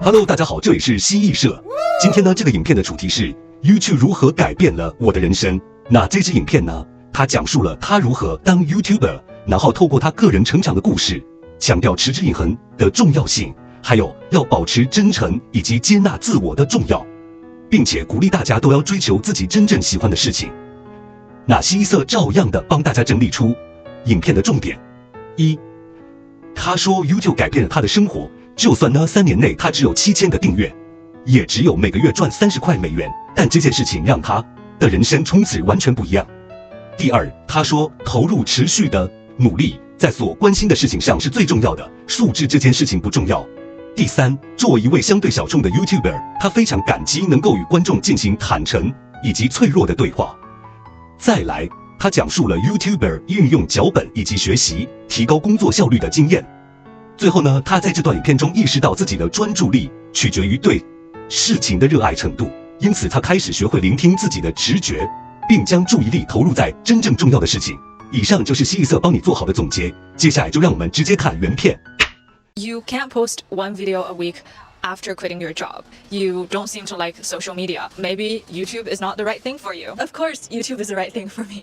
Hello， 大家好，这里是西艺社。今天呢，这个影片的主题是 YouTube 如何改变了我的人生。那这支影片呢，它讲述了他如何当 YouTuber， 然后透过他个人成长的故事，强调持之以恒的重要性，还有要保持真诚以及接纳自我的重要，并且鼓励大家都要追求自己真正喜欢的事情。那西艺社照样的帮大家整理出影片的重点。一，他说 YouTube 改变了他的生活。就算呢3年内他只有7000个订阅，也只有每个月赚30块美元，但这件事情让他的人生从此完全不一样。第二，他说投入持续的努力，在所关心的事情上是最重要的，数字这件事情不重要。第三，作为一位相对小众的 YouTuber， 他非常感激能够与观众进行坦诚以及脆弱的对话。再来，他讲述了 YouTuber 运用脚本以及学习提高工作效率的经验。最后呢，他在这段影片中意识到自己的专注力取决于对事情的热爱程度，因此他开始学会聆听自己的直觉，并将注意力投入在真正重要的事情。以上就是西艺社帮你做好的总结，接下来就让我们直接看原片。 You can't post one video a week after quitting your job. You don't seem to like social media. Maybe YouTube is not the right thing for you. Of course, YouTube is the right thing for me.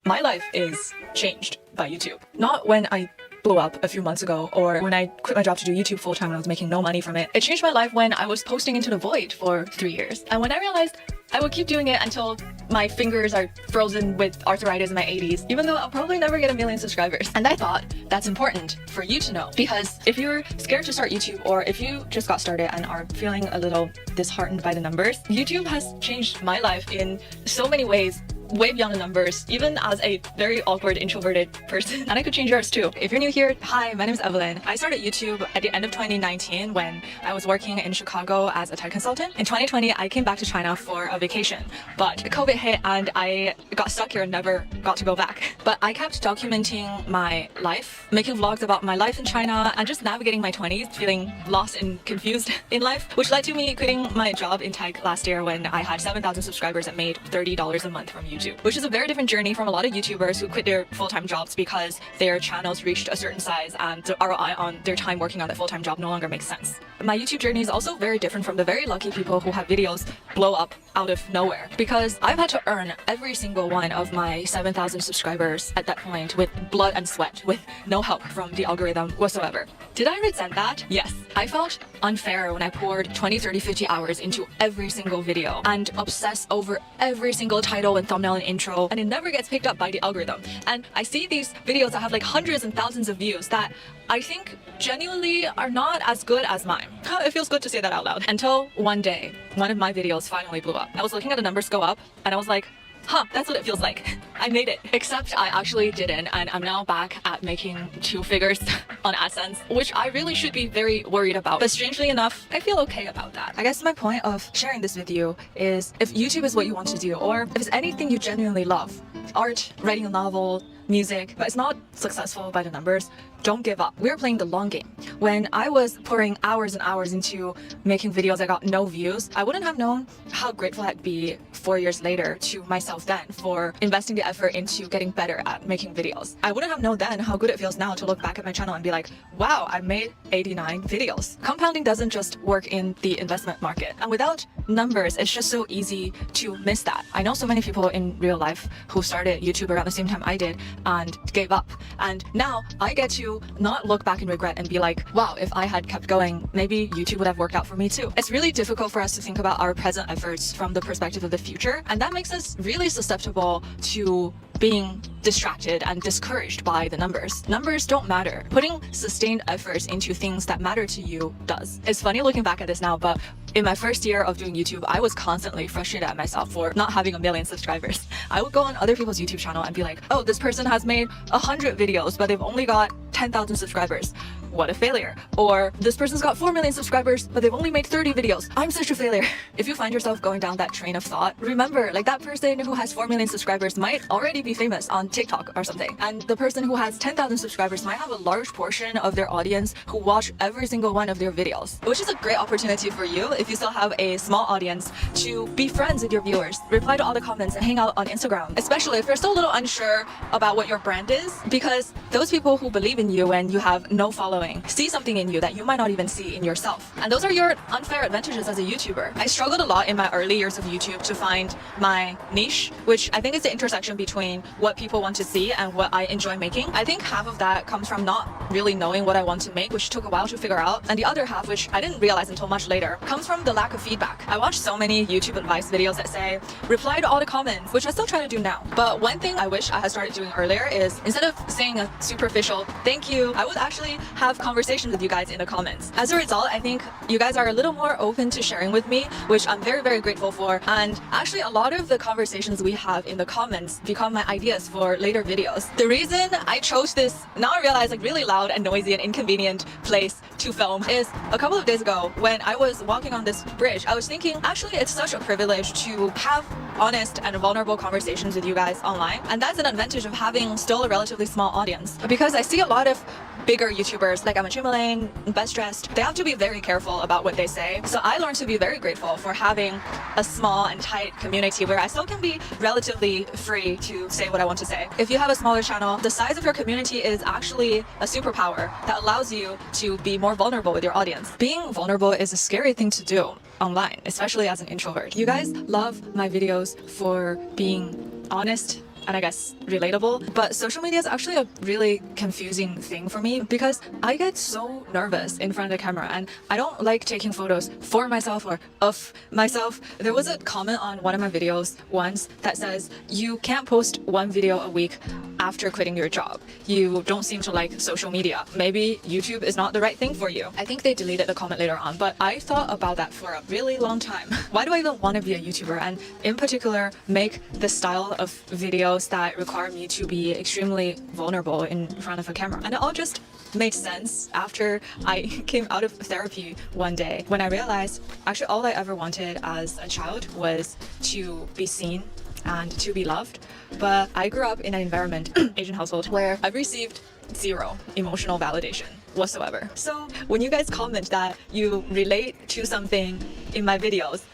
My life is changed by YouTube. Not when I blew up a few months ago or when I quit my job to do YouTube full-time and I was making no money from it. It changed my life when I was posting into the void for 3 years. And when I realized I would keep doing it until my fingers are frozen with arthritis in my 80s, even though I'll probably never get 1 million subscribers. And I thought that's important for you to know, because if you're scared to start YouTube or if you just got started and are feeling a little disheartened by the numbers, YouTube has changed my life in so many ways, way beyond the numbers, even as a very awkward introverted person. And I could change yours too. If you're new here, hi, my name is Evelyn. I started YouTube at the end of 2019 when I was working in Chicago as a tech consultant. In 2020, I came back to China for a vacation, but COVID hit and I got stuck here and never got to go back. But I kept documenting my life, making vlogs about my life in China and just navigating my 20s, feeling lost and confused in life, which led to me quitting my job in tech last year when I had 7,000 subscribers and made $30 a month from YouTube. Which is a very different journey from a lot of YouTubers who quit their full-time jobs because their channels reached a certain size and the ROI on their time working on that full-time job no longer makes sense. My YouTube journey is also very different from the very lucky people who have videos blow up out of nowhere, because I've had to earn every single one of my 7,000 subscribers at that point with blood and sweat, with no help from the algorithm whatsoever. Did I resent that? Yes. I felt unfair when I poured 20, 30, 50 hours into every single video and obsess over every single title and thumbnail and intro, and it never gets picked up by the algorithm. And I see these videos that have like hundreds and thousands of views that I think genuinely are not as good as mine. It feels good to say that out loud. Until one day, one of my videos finally blew up. I was looking at the numbers go up and I was like, huh, that's what it feels like. I made it. Except I actually didn't, and I'm now back at making 2 figures on AdSense, which I really should be very worried about. But strangely enough, I feel okay about that. I guess my point of sharing this with you is, if YouTube is what you want to do, or if it's anything you genuinely love, art, writing a novel, music, but it's not successful by the numbers, don't give up. We're playing the long game. When I was pouring hours and hours into making videos that got no views, I wouldn't have known how grateful I'd be 4 years later to myself then for investing the effort into getting better at making videos. I wouldn't have known then how good it feels now to look back at my channel and be like, wow, I made 89 videos. Compounding doesn't just work in the investment market. And without numbers, it's just so easy to miss that. I know so many people in real life who started YouTube around the same time I did and gave up. And now I get to not look back and regret and be like, wow, if I had kept going, maybe YouTube would have worked out for me too. It's really difficult for us to think about our present efforts from the perspective of the future, and that makes us really susceptible to being distracted and discouraged by the numbers. Numbers don't matter. Putting sustained efforts into things that matter to you does. It's funny looking back at this now, but in my first year of doing YouTube, I was constantly frustrated at myself for not having 1 million subscribers. I would go on other people's YouTube channel and be like, oh, this person has made 100 videos, but they've only got 10,000 subscribers. what a failure. Or this person's got 4 million subscribers, but they've only made 30 videos. I'm such a failure. If you find yourself going down that train of thought, remember, like that person who has 4 million subscribers might already be famous on TikTok or something. And the person who has 10,000 subscribers might have a large portion of their audience who watch every single one of their videos, which is a great opportunity for you if you still have a small audience to be friends with your viewers, reply to all the comments and hang out on Instagram, especially if you're still a little unsure about what your brand is, because those people who believe in you when you have no following see something in you that you might not even see in yourself. And those are your unfair advantages as a YouTuber. I struggled a lot in my early years of YouTube to find my niche, which I think is the intersection between what people want to see and what I enjoy making. I think half of that comes from not really knowing what I want to make, which took a while to figure out. And the other half, which I didn't realize until much later, comes from the lack of feedback. I watched so many YouTube advice videos that say, reply to all the comments, which I still try to do now. But one thing I wish I had started doing earlier is, instead of saying a superficial thank you, I would actually have conversations with you guys in the comments. As a result, I think you guys are a little more open to sharing with me, which I'm very, very grateful for. And actually, a lot of the conversations we have in the comments become my ideas for later videos. The reason I chose this, now I realize, like really loud and noisy and inconvenient place to film, is a couple of days ago when I was walking on this bridge, I was thinking, actually, it's such a privilege to have honest and vulnerable conversations with you guys online. And that's an advantage of having still a relatively small audience. Because I see a lot of bigger YouTubers like Emma Chamberlain, Best Dressed, they have to be very careful about what they say. So I learned to be very grateful for having a small and tight community where I still can be relatively free to say what I want to say. If you have a smaller channel, the size of your community is actually a superpower that allows you to be more vulnerable with your audience. Being vulnerable is a scary thing to do online, especially as an introvert. You guys love my videos for being honest and I guess relatable, but social media is actually a really confusing thing for me because I get so nervous in front of the camera and I don't like taking photos for myself or of myself. There was a comment on one of my videos once that says, you can't post one video a week after quitting your job. You don't seem to like social media. Maybe YouTube is not the right thing for you. I think they deleted the comment later on, but I thought about that for a really long time. Why do I even want to be a YouTuber, and in particular make the style of videos that require me to be extremely vulnerable in front of a camera? And it all just made sense after I came out of therapy one day when I realized actually all I ever wanted as a child was to be seen and to be loved. But I grew up in an environment, Asian household, where I've received zero emotional validation whatsoever. So when you guys comment that you relate to something in my videos,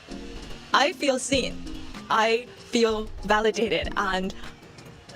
I feel seen, I feel validated and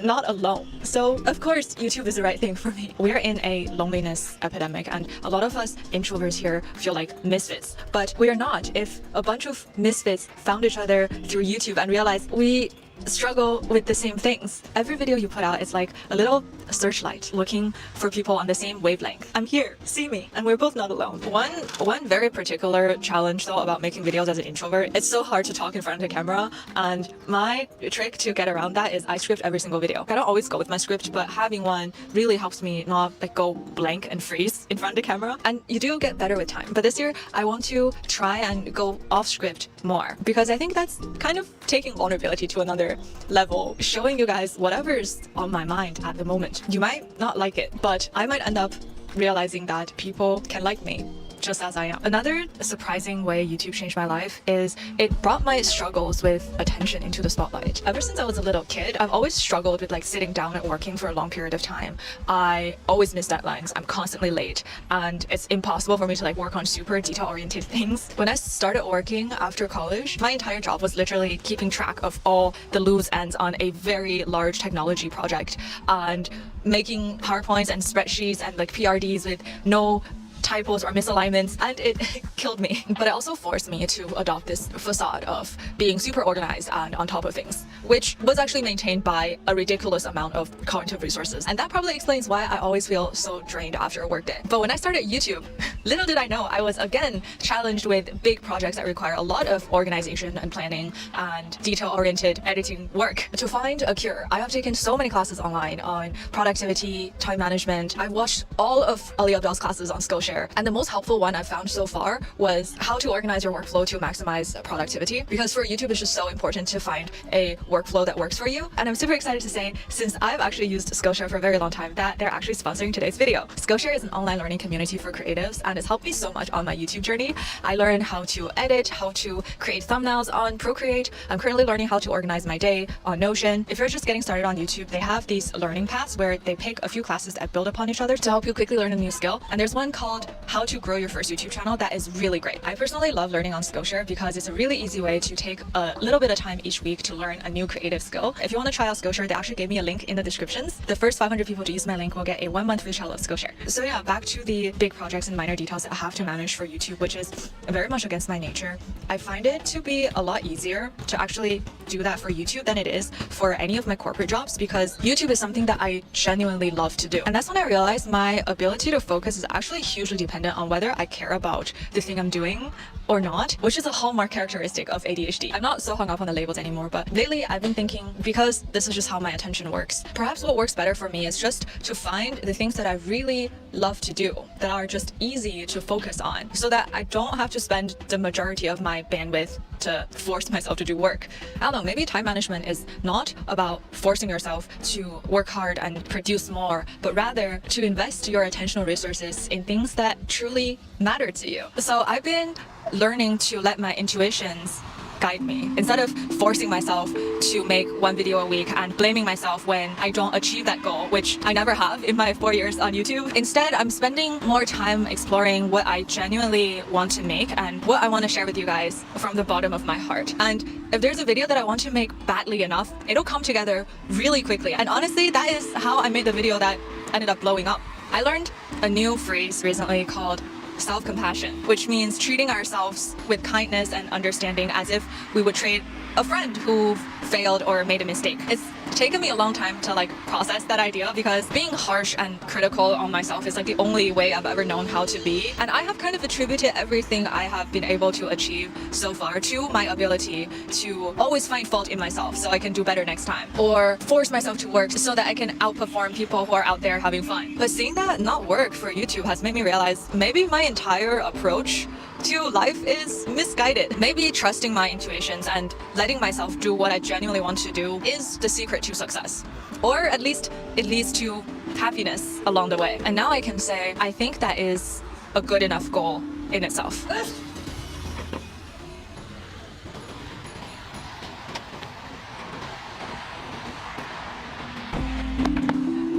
not alone. So of course YouTube is the right thing for me. We're in a loneliness epidemic and a lot of us introverts here feel like misfits, but we are not. If a bunch of misfits found each other through YouTube and realized we struggle with the same things, every video you put out is like a little searchlight looking for people on the same wavelength. I'm here, see me, and we're both not alone. One very particular challenge though about making videos as an introvert, it's so hard to talk in front of the camera, and my trick to get around that is I script every single video. I don't always go with my script, but having one really helps me not like go blank and freeze in front of the camera, and you do get better with time. But this year I want to try and go off script more because I think that's kind of taking vulnerability to another level, showing you guys whatever's on my mind at the moment. You might not like it, but I might end up realizing that people can like me just as I am. Another surprising way YouTube changed my life is it brought my struggles with attention into the spotlight. Ever since I was a little kid, I've always struggled with like sitting down and working for a long period of time. I always miss deadlines. I'm constantly late and it's impossible for me to like work on super detail-oriented things. When I started working after college, my entire job was literally keeping track of all the loose ends on a very large technology project and making PowerPoints and spreadsheets and like PRDs with no typos or misalignments, and it killed me. But it also forced me to adopt this facade of being super organized and on top of things, which was actually maintained by a ridiculous amount of cognitive resources. And that probably explains why I always feel so drained after a work day. But when I started YouTube, little did I know I was again challenged with big projects that require a lot of organization and planning and detail-oriented editing work. To find a cure, I have taken so many classes online on productivity, time management. I watched all of Ali Abdal's classes on Skillshare Skillshare. And the most helpful one I've found so far was how to organize your workflow to maximize productivity. Because for YouTube, it's just so important to find a workflow that works for you. And I'm super excited to say, since I've actually used Skillshare for a very long time, that they're actually sponsoring today's video. Skillshare is an online learning community for creatives, and it's helped me so much on my YouTube journey. I learned how to edit, how to create thumbnails on Procreate. I'm currently learning how to organize my day on Notion. If you're just getting started on YouTube, they have these learning paths where they pick a few classes that build upon each other to help you quickly learn a new skill. And there's one called How to Grow Your First YouTube Channel that is really great. I personally love learning on Skillshare because it's a really easy way to take a little bit of time each week to learn a new creative skill. If you want to try out Skillshare, they actually gave me a link in the descriptions. The first 500 people to use my link will get a 1-month free trial of Skillshare. So yeah, back to the big projects and minor details that I have to manage for YouTube, which is very much against my nature. I find it to be a lot easier to actually do that for YouTube than it is for any of my corporate jobs, because YouTube is something that I genuinely love to do. And that's when I realized my ability to focus is actually hugely dependent on whether I care about the thing I'm doing or not, which is a hallmark characteristic of ADHD. I'm not so hung up on the labels anymore, but lately I've been thinking, because this is just how my attention works, perhaps what works better for me is just to find the things that I really love to do, that are just easy to focus on, so that I don't have to spend the majority of my bandwidth to force myself to do work. I don't know, maybe time management is not about forcing yourself to work hard and produce more, but rather to invest your attentional resources in things that truly matter to you. So I've been learning to let my intuitions guide me, instead of forcing myself to make one video a week and blaming myself when I don't achieve that goal, which I never have in my 4 years on YouTube. Instead, I'm spending more time exploring what I genuinely want to make and what I want to share with you guys from the bottom of my heart. And if there's a video that I want to make badly enough, it'll come together really quickly. And honestly, that is how I made the video that ended up blowing up. I learned a new phrase recently called self-compassion, which means treating ourselves with kindness and understanding as if we would treat a friend who failed or made a mistake. It's taken me a long time to process that idea, because being harsh and critical on myself is the only way I've ever known how to be. And I have kind of attributed everything I have been able to achieve so far to my ability to always find fault in myself so I can do better next time, or force myself to work so that I can outperform people who are out there having fun. But seeing that not work for YouTube has made me realize maybe my entire approach to life is misguided. Maybe trusting my intuitions and letting myself do what I genuinely want to do is the secret to success. Or at least it leads to happiness along the way. And now I can say, I think that is a good enough goal in itself.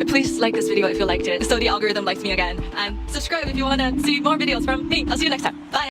Please like this video if you liked it, so the algorithm likes me again. And subscribe if you want to see more videos from me. I'll see you next time. Bye!